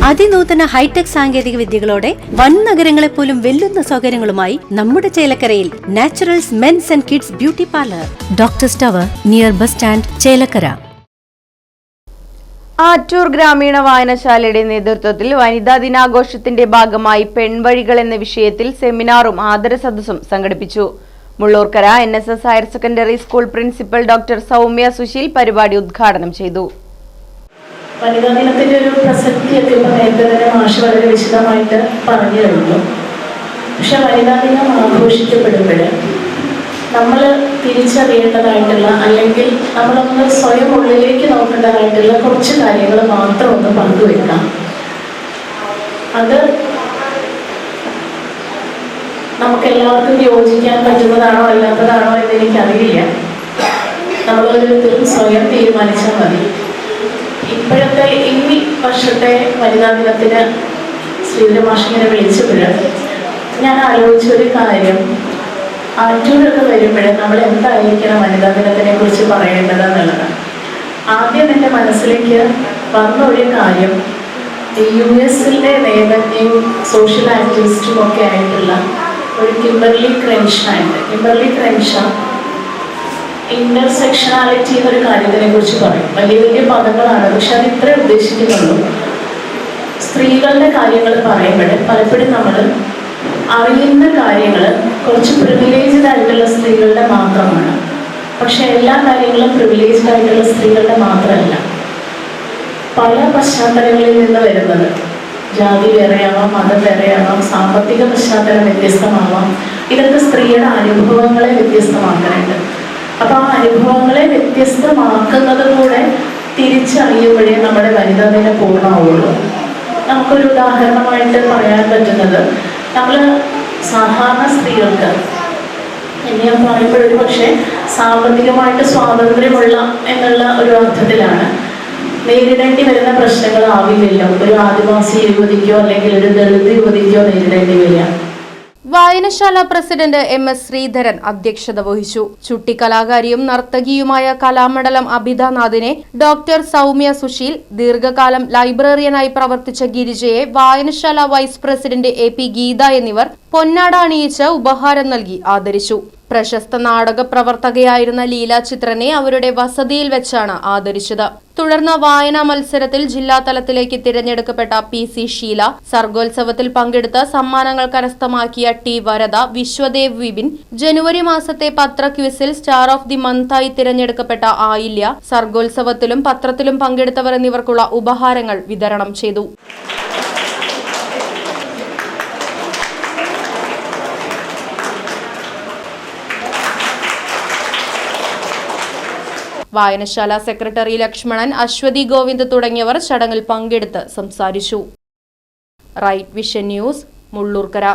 അതിനൂതന hi tech സാങ്കേതിക വിദ്യകളോടെ വൻ നഗരങ്ങളെ പോലും വെല്ലുന്ന സൗകര്യങ്ങളുമായി നമ്മുടെ ചേലക്കരയിൽ naturals men's and kids beauty parlour, doctors tower, near bus stand, Chelakkara. Attoor ഗ്രാമീണ വായനശാലയുടെ നേതൃത്വത്തിൽ വനിതാ ദിനാഘോഷത്തിന്റെ ഭാഗമായി പെൺവഴികൾ എന്ന വിഷയത്തിൽ സെമിനാറും ആദരസദസ്സും സംഘടിപ്പിച്ചു. Mullurkara NSS higher secondary school principal doctor Soumya Sushil പരിപാടി ഉദ്ഘാടനം ചെയ്തു. വനിതാ ദിനത്തിന്റെ ഒരു പ്രസക്തിയൊക്കെ ഇപ്പോൾ നേരത്തെ തന്നെ മാഷ് വളരെ വിശദമായിട്ട് പറഞ്ഞു കഴിഞ്ഞു. പക്ഷെ വനിതാ ദിനം ആഘോഷിക്കപ്പെടുമ്പോൾ നമ്മൾ തിരിച്ചറിയേണ്ടതായിട്ടുള്ള, അല്ലെങ്കിൽ നമ്മളൊന്ന് സ്വയം ഉള്ളിലേക്ക് നോക്കേണ്ടതായിട്ടുള്ള കുറച്ച് കാര്യങ്ങൾ മാത്രം ഒന്ന് പങ്കുവെക്കാം. അത് നമുക്കെല്ലാവർക്കും യോജിക്കാൻ പറ്റുന്നതാണോ അല്ലാത്തതാണോ എന്ന് എനിക്കറിയില്ല. നമ്മളോരോരുത്തരും സ്വയം തീരുമാനിച്ചാൽ മതി. ഇപ്പോഴത്തെ ഈ വർഷത്തെ വനിതാ ദിനത്തിന് ശ്രീധരമാഷിങ്ങനെ വിളിച്ചപ്പോൾ ഞാൻ ആലോചിച്ചൊരു കാര്യം, ആറ്റൂരൊക്കെ വരുമ്പോൾ നമ്മൾ എന്തായിരിക്കണം വനിതാ ദിനത്തിനെ കുറിച്ച് പറയേണ്ടതെന്നുള്ളതാണ്. ആദ്യം എൻ്റെ മനസ്സിലേക്ക് വന്ന ഒരു കാര്യം, US-ലെ നേതാജ്ഞയും സോഷ്യൽ ആക്ടിവിസ്റ്റും ഒക്കെ ആയിട്ടുള്ള ഒരു കിംബർലി ക്രെൻഷാ ഇന്റർസെക്ഷനാലിറ്റി എന്നൊരു കാര്യത്തിനെ കുറിച്ച് പറയും. വലിയ വലിയ പദങ്ങളാണ്, പക്ഷെ അത് ഇത്രേ ഉദ്ദേശിക്കുന്നുള്ളൂ. സ്ത്രീകളുടെ കാര്യങ്ങൾ പറയുമ്പോൾ പലപ്പോഴും നമ്മൾ അറിയുന്ന കാര്യങ്ങൾ കുറച്ച് പ്രിവിലേജ്ഡ് ആയിട്ടുള്ള സ്ത്രീകളുടെ മാത്രമാണ്. പക്ഷെ എല്ലാ കാര്യങ്ങളും പ്രിവിലേജ്ഡ് ആയിട്ടുള്ള സ്ത്രീകളുടെ മാത്രമല്ല. പല പശ്ചാത്തലങ്ങളിൽ നിന്ന് വരുന്നത്, ജാതി വേറെയാവാം, മതം വേറെയാവാം, സാമ്പത്തിക പശ്ചാത്തലം വ്യത്യസ്തമാവാം. ഇതൊക്കെ സ്ത്രീയുടെ അനുഭവങ്ങളെ വ്യത്യസ്തമാക്കാനുണ്ട്. അപ്പോൾ ആ അനുഭവങ്ങളെ വ്യത്യസ്തമാക്കുന്നത് കൂടെ തിരിച്ചറിയുമ്പോഴേ നമ്മുടെ വനിതാ ദിനം പൂർണ്ണമാവുള്ളൂ. നമുക്കൊരു ഉദാഹരണമായിട്ട് പറയാൻ പറ്റുന്നത്, നമ്മൾ സാധാരണ സ്ത്രീകൾക്ക് ഞാൻ പറയുമ്പോഴൊരു പക്ഷേ സാമ്പത്തികമായിട്ട് സ്വാതന്ത്ര്യമുള്ള എന്നുള്ള ഒരു അർത്ഥത്തിലാണ് നേരിടേണ്ടി വരുന്ന പ്രശ്നങ്ങൾ ആവില്ലല്ലോ ഒരു ആദിവാസി യുവതിക്കോ അല്ലെങ്കിൽ ഒരു ദളിത് യുവതിക്കോ നേരിടേണ്ടി വരിക. വായനശാല പ്രസിഡന്റ് MS ശ്രീധരൻ അധ്യക്ഷത വഹിച്ചു. ചുട്ടിക്കലാകാരിയും നർത്തകിയുമായ കലാമണ്ഡലം അഭിതാനാഥിനെ ഡോക്ടർ സൗമ്യ സുശീൽ, ദീർഘകാലം ലൈബ്രറിയനായി പ്രവർത്തിച്ച ഗിരിജയെ വായനശാല വൈസ് പ്രസിഡന്റ് AP ഗീത എന്നിവർ പൊന്നാട അണിയിച്ച് ഉപഹാരം നൽകി ആദരിച്ചു. പ്രശസ്ത നാടക പ്രവർത്തകയായിരുന്ന ലീല ചിത്രനെ അവരുടെ വസതിയിൽ വെച്ചാണ് ആദരിച്ചത്. തുടർന്ന് വായനാ മത്സരത്തിൽ ജില്ലാതലത്തിലേക്ക് തിരഞ്ഞെടുക്കപ്പെട്ട PC ഷീല, സർഗോത്സവത്തിൽ പങ്കെടുത്ത് സമ്മാനങ്ങൾ കരസ്ഥമാക്കിയ T വരദ, വിശ്വദേവ് വിപിൻ, ജനുവരി മാസത്തെ പത്ര ക്വിസിൽ സ്റ്റാർ ഓഫ് ദി മന്തായി തിരഞ്ഞെടുക്കപ്പെട്ട ആയില്യ, സർഗോത്സവത്തിലും പത്രത്തിലും പങ്കെടുത്തവർ എന്നിവർക്കുള്ള ഉപഹാരങ്ങൾ വിതരണം ചെയ്തു. വായനശാല സെക്രട്ടറി ലക്ഷ്മണൻ, അശ്വതി ഗോവിന്ദ് തുടങ്ങിയവർ ചടങ്ങിൽ പങ്കെടുത്ത് സംസാരിച്ചു. Right Vision News, Mullurkara.